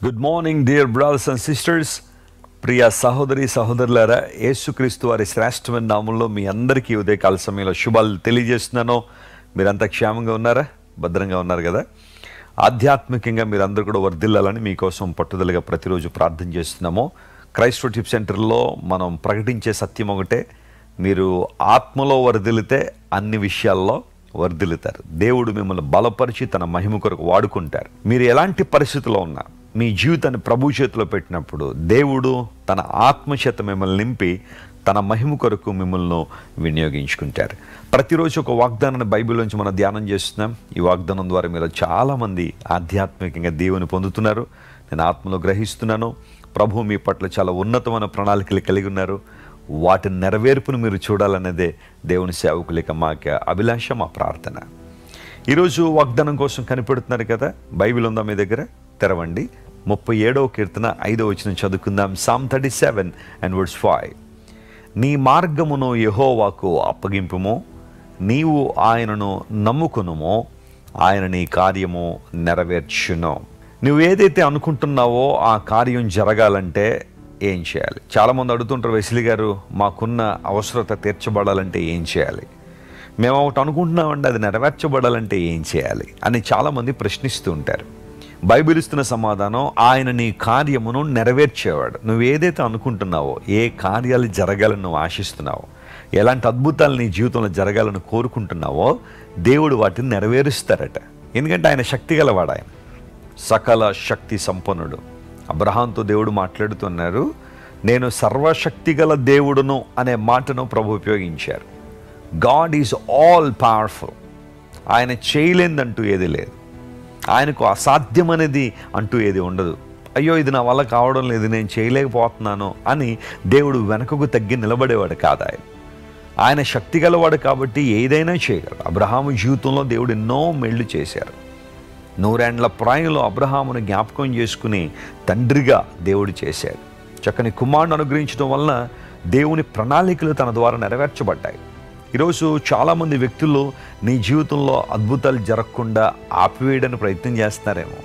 Good morning dear brothers and sisters. ప్రియ సహోదరి సహోదరులారా, యేసుక్రీస్తు వారి శ్రేష్టమైన నామంలో మీ అందరికీ ఉదయకాల సమయంలో శుభాలు తెలియజేస్తున్నాను. మీరంతా క్షేమంగా ఉన్నారా? భద్రంగా ఉన్నారు కదా? ఆధ్యాత్మికంగా మీరందరూ కూడా వర్ధిల్లాలని మీకోసం పట్టుదలగా ప్రతిరోజు ప్రార్థన చేస్తున్నాము. క్రైస్ట్ వర్షిప్ సెంటర్లో మనం ప్రకటించే సత్యం ఒకటే, మీరు ఆత్మలో వర్ధిల్లితే అన్ని విషయాల్లో వర్ధిల్లుతారు. దేవుడు మిమ్మల్ని బలపరిచి తన మహిమ కొరకు వాడుకుంటారు. మీరు ఎలాంటి పరిస్థితిలో ఉన్నా మీ జీవితాన్ని ప్రభు చేతిలో పెట్టినప్పుడు దేవుడు తన ఆత్మచేత మిమ్మల్ని నింపి తన మహిమ కొరకు మిమ్మల్ని వినియోగించుకుంటారు. ప్రతిరోజు ఒక వాగ్దానాన్ని బైబిల్ నుంచి మనం ధ్యానం చేస్తున్నాం. ఈ వాగ్దానం ద్వారా మీరు చాలామంది ఆధ్యాత్మికంగా దేవుని పొందుతున్నారు. నేను ఆత్మలో గ్రహిస్తున్నాను. ప్రభు మీ పట్ల చాలా ఉన్నతమైన ప్రణాళికలు కలిగి ఉన్నారు. వాటి నెరవేర్పును మీరు చూడాలనేదే దేవుని సేవకులక మా అభిలాష, మా ప్రార్థన. ఈరోజు వాగ్దానం కోసం కనిపెడుతున్నారు కదా? బైబిల్ ఉందా మీ దగ్గర? తెరవండి. 37వ కీర్తన 5వ వచనం చదువుకుందాం. Psalm 37 and verse 5. నీ మార్గమును యెహోవాకు అప్పగింపుము, నీవు ఆయనను నమ్ముకునుమో, ఆయన నీ కార్యము నెరవేర్చును. నువ్వు ఏదైతే అనుకుంటున్నావో ఆ కార్యం జరగాలంటే ఏం చేయాలి? చాలామంది అడుగుతుంటారు, వెస్లీ గారు మాకున్న అవసరత తీర్చబడాలంటే ఏం చేయాలి? మేము ఒకటి అనుకుంటున్నామంటే అది నెరవేర్చబడాలంటే ఏం చేయాలి అని చాలామంది ప్రశ్నిస్తూ ఉంటారు. బైబిల్ ఇస్తున్న సమాధానం, ఆయన నీ కార్యమును నెరవేర్చేవాడు. నువ్వు ఏదైతే అనుకుంటున్నావో, ఏ కార్యాలు జరగాలని నువ్వు ఆశిస్తున్నావో, ఎలాంటి అద్భుతాలు నీ జీవితంలో జరగాలని కోరుకుంటున్నావో దేవుడు వాటిని నెరవేరుస్తారట. ఎందుకంటే ఆయన శక్తి గలవాడు, ఆయన సకల శక్తి సంపన్నుడు. అబ్రహాంతో దేవుడు మాట్లాడుతున్నారు. నేను సర్వశక్తి గల దేవుడును అనే మాటను ప్రభు ఉపయోగించారు. God is all powerful. ఆయన చేయలేదంటూ ఏది లేదు. ఆయనకు అసాధ్యం అనేది అంటూ ఏది ఉండదు. అయ్యో ఇది నా వల్ల కావడం లేదు, నేను చేయలేకపోతున్నాను అని దేవుడు వెనకకు తగ్గి నిలబడేవాడు కాదు. ఆయన శక్తి గలవాడు కాబట్టి ఏదైనా చేయగలడు. అబ్రహాము జీవితంలో దేవుడు ఎన్నో మేళ్ళు చేశారు. 100 ఏండ్ల ప్రాయంలో అబ్రహామును జ్ఞాపకం చేసుకుని తండ్రిగా దేవుడు చేశాడు. చక్కని కుమారుని అనుగ్రహించడం వలన దేవుని ప్రణాళికలు తన ద్వారా నెరవేర్చబడ్డాయి. ఈరోజు చాలామంది వ్యక్తులు నీ జీవితంలో అద్భుతాలు జరగకుండా ఆపివేయడానికి ప్రయత్నం చేస్తారేమో,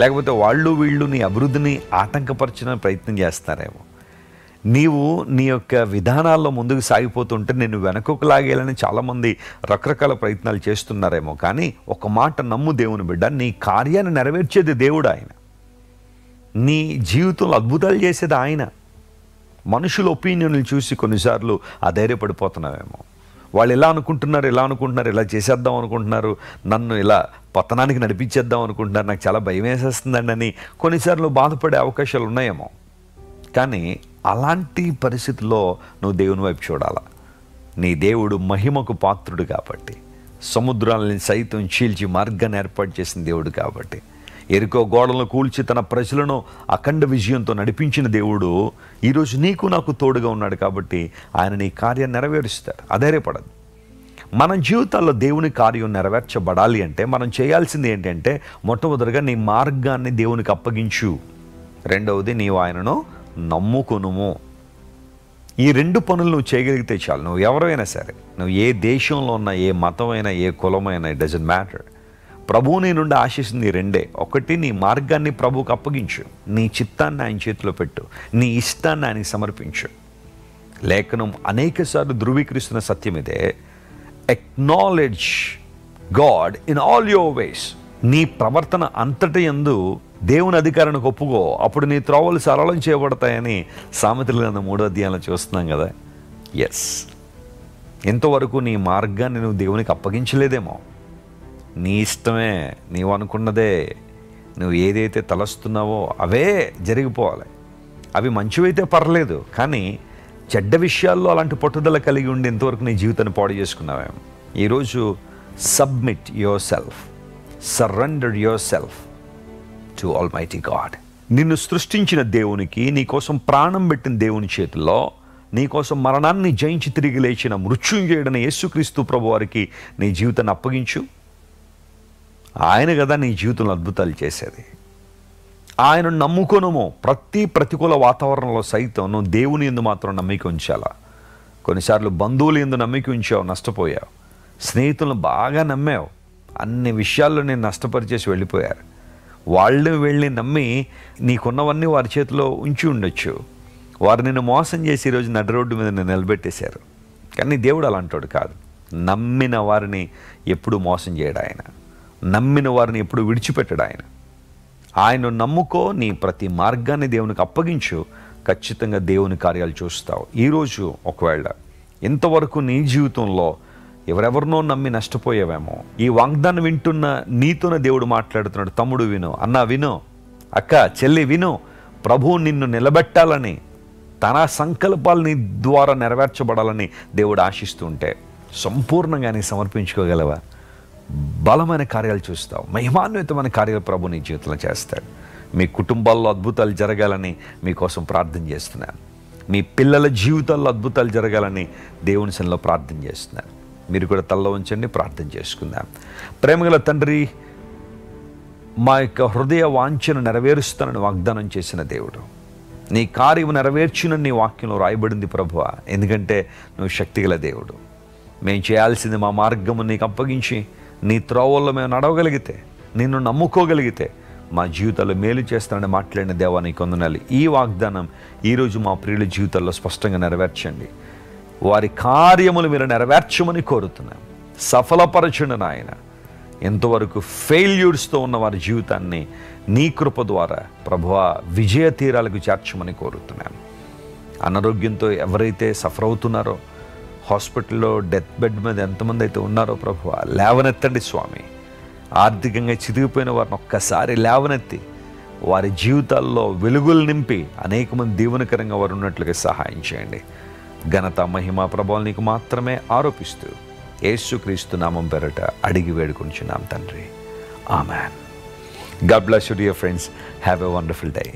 లేకపోతే వాళ్ళు వీళ్ళు నీ అభివృద్ధిని ఆటంకపరచడానికి ప్రయత్నం చేస్తారేమో. నీవు నీ యొక్క విధానాల్లో ముందుకు సాగిపోతుంటే నిన్ను వెనకకు లాగేయాలని చాలామంది రకరకాల ప్రయత్నాలు చేస్తున్నారేమో. కానీ ఒక మాట నమ్ము దేవుని బిడ్డ, నీ కార్యాన్ని నెరవేర్చేది దేవుడు. ఆయన నీ జీవితంలో అద్భుతాలు చేసేది ఆయన. మనుషుల ఒపీనియన్లు చూసి కొన్నిసార్లు అధైర్యపడిపోతున్నావేమో. వాళ్ళు ఎలా అనుకుంటున్నారు, ఇలా చేసేద్దాం అనుకుంటున్నారు, నన్ను ఇలా పతనానికి నడిపించేద్దాం అనుకుంటున్నారు, నాకు చాలా భయం వేసేస్తుందండి అని కొన్నిసార్లు బాధపడే అవకాశాలు ఉన్నాయేమో. కానీ అలాంటి పరిస్థితుల్లో నువ్వు దేవుని వైపు చూడాలా. నీ దేవుడు మహిమకు పాత్రుడు కాబట్టి, సముద్రాలని సైతం చీల్చి మార్గాన్ని ఏర్పాటు చేసిన దేవుడు కాబట్టి, ఎరికో గోడలను కూల్చి తన ప్రజలను అఖండ విజయంతో నడిపించిన దేవుడు ఈరోజు నీకు నాకు తోడుగా ఉన్నాడు కాబట్టి ఆయన నీ కార్యాన్ని నెరవేరుస్తాడు. అధైర్యపడదు. మన జీవితాల్లో దేవుని కార్యం నెరవేర్చబడాలి అంటే మనం చేయాల్సింది ఏంటంటే, మొట్టమొదటిగా నీ మార్గాన్ని దేవునికి అప్పగించు. రెండవది, నీవు ఆయనను నమ్ముకొనుము. ఈ 2 పనులు నువ్వు చేయగలిగితే చాలు. నువ్వు ఎవరైనా సరే, నువ్వు ఏ దేశంలో ఉన్నా, ఏ మతమైనా, ఏ కులమైనా, ఇట్ డజంట్ మ్యాటర్. ప్రభువు నీ నుండి ఆశిస్తుంది 2. ఒకటి, నీ మార్గాన్ని ప్రభువుకు అప్పగించు. నీ చిత్తాన్ని ఆయన చేతిలో పెట్టు. నీ ఇష్టాన్ని ఆయనకి సమర్పించు. లేఖనం అనేకసార్లు ధృవీకరిస్తున్న సత్యం ఇదే. Acknowledge God in all your వేస్. నీ ప్రవర్తన అంతటి యందు దేవుని అధికారానికి ఒప్పుకో, అప్పుడు నీ త్రోవలు సరళం చేయబడతాయని సామెతల గ్రంథం 3వ అధ్యాయంలో చూస్తున్నాం కదా. ఎస్, ఇంతవరకు నీ మార్గాన్ని నువ్వు దేవునికి అప్పగించలేదేమో. నీ ఇష్టమే, నీవు అనుకున్నదే, నువ్వు ఏదైతే తలస్తున్నావో అవే జరిగిపోవాలి. అవి మంచివైతే పర్లేదు, కానీ చెడ్డ విషయాల్లో అలాంటి పట్టుదల కలిగి ఉండి ఇంతవరకు నీ జీవితాన్ని పాడు చేసుకున్నావేమో. ఈరోజు submit your self, surrender your self to almighty God. నిన్ను సృష్టించిన దేవునికి, నీకోసం ప్రాణం పెట్టిన దేవుని చేతుల్లో, నీకోసం మరణాన్ని జయించి తిరిగి లేచిన మృత్యుంజయుడైన యేసుక్రీస్తు ప్రభు వారికి నీ జీవితాన్ని అప్పగించు. ఆయన కదా నీ జీవితంలో అద్భుతాలు చేసేది. ఆయన నమ్ముకొనుము. ప్రతి ప్రతికూల వాతావరణంలో సైతం నువ్వు దేవుని యందు మాత్రం నమ్మిక ఉంచాలా. కొన్నిసార్లు బంధువులు యందు నమ్మిక ఉంచావు, నష్టపోయావు. స్నేహితులను బాగా నమ్మావు, అన్ని విషయాల్లో నేను నష్టపరిచేసి వెళ్ళిపోయారు. వాళ్ళు వెళ్ళి నమ్మి నీకున్నవన్నీ వారి చేతిలో ఉంచి ఉండొచ్చు. వారు నిన్ను మోసం చేసి ఈరోజు నడి రోడ్డు మీద నిన్ను నిలబెట్టేశారు. కానీ దేవుడు అలాంటోడు కాదు. నమ్మిన వారిని ఎప్పుడు మోసం చేయడు ఆయన. నమ్మిన వారిని ఎప్పుడు విడిచిపెట్టడు ఆయన. ఆయన నమ్ముకో, నీ ప్రతి మార్గాన్ని దేవునికి అప్పగించు, ఖచ్చితంగా దేవుని కార్యాలు చూస్తావు. ఈరోజు ఒకవేళ ఇంతవరకు నీ జీవితంలో ఎవరెవరినో నమ్మి నష్టపోయావేమో, ఈ వాగ్దానం వింటున్న నీతోనే దేవుడు మాట్లాడుతున్నాడు. తమ్ముడు విను, అన్న విను, అక్క చెల్లి విను. ప్రభువు నిన్ను నిలబెట్టాలని, తన సంకల్పాలు నీ ద్వారా నెరవేర్చబడాలని దేవుడు ఆశిస్తుంటే సంపూర్ణంగా నీ సమర్పించుకోగలవా? బలమైన కార్యాలు చూస్తావు, మహిమాన్వితమైన కార్యాలు ప్రభు నీ జీవితంలో చేస్తాడు. మీ కుటుంబాల్లో అద్భుతాలు జరగాలని మీకోసం ప్రార్థన చేస్తున్నాను. మీ పిల్లల జీవితాల్లో అద్భుతాలు జరగాలని దేవుని సన్నిధిలో ప్రార్థన చేస్తున్నాను. మీరు కూడా తల్ల ఉంచండి, ప్రార్థన చేసుకుందాం. ప్రేమగల తండ్రి, మా యొక్క హృదయ వాంఛను నెరవేరుస్తానని వాగ్దానం చేసిన దేవుడు, నీ కార్యం నెరవేర్చునని నీ వాక్యంలో రాయబడింది ప్రభువా. ఎందుకంటే నువ్వు శక్తిగల దేవుడు. మేము చేయాల్సింది మా మార్గము నీకు అప్పగించి నీ త్రోవల్లో మేము నడవగలిగితే, నిన్ను నమ్ముకోగలిగితే మా జీవితాల్లో మేలు చేస్తానని మాట్లాడిన దేవా నీకు వందనాలు. ఈ వాగ్దానం ఈరోజు మా ప్రియుల జీవితాల్లో స్పష్టంగా నెరవేర్చండి. వారి కార్యములు మీరు నెరవేర్చమని కోరుతున్నాం. సఫలపరచుండి నాయన. ఎంతవరకు ఫెయిల్యూర్స్తో ఉన్న వారి జీవితాన్ని నీ కృప ద్వారా ప్రభువా విజయ తీరాలకు చేర్చమని కోరుతున్నాను. అనారోగ్యంతో ఎవరైతే సఫర్ అవుతున్నారో, హాస్పిటల్లో డెత్ బెడ్ మీద ఎంతమంది అయితే ఉన్నారో ప్రభువా లేవనెత్తండి స్వామి. ఆర్థికంగా చితికిపోయిన వారిని ఒక్కసారి లేవనెత్తి వారి జీవితాల్లో వెలుగులు నింపి అనేక మంది దీవెనకరంగా వారు ఉన్నట్లుగా సహాయం చేయండి. ఘనత మహిమ ప్రభావాలు నీకు మాత్రమే ఆరోపిస్తూ యేసుక్రీస్తు నామం పేరట అడిగి వేడుకుంటున్నాం తండ్రి. Amen. God bless you dear friends. Have a wonderful day.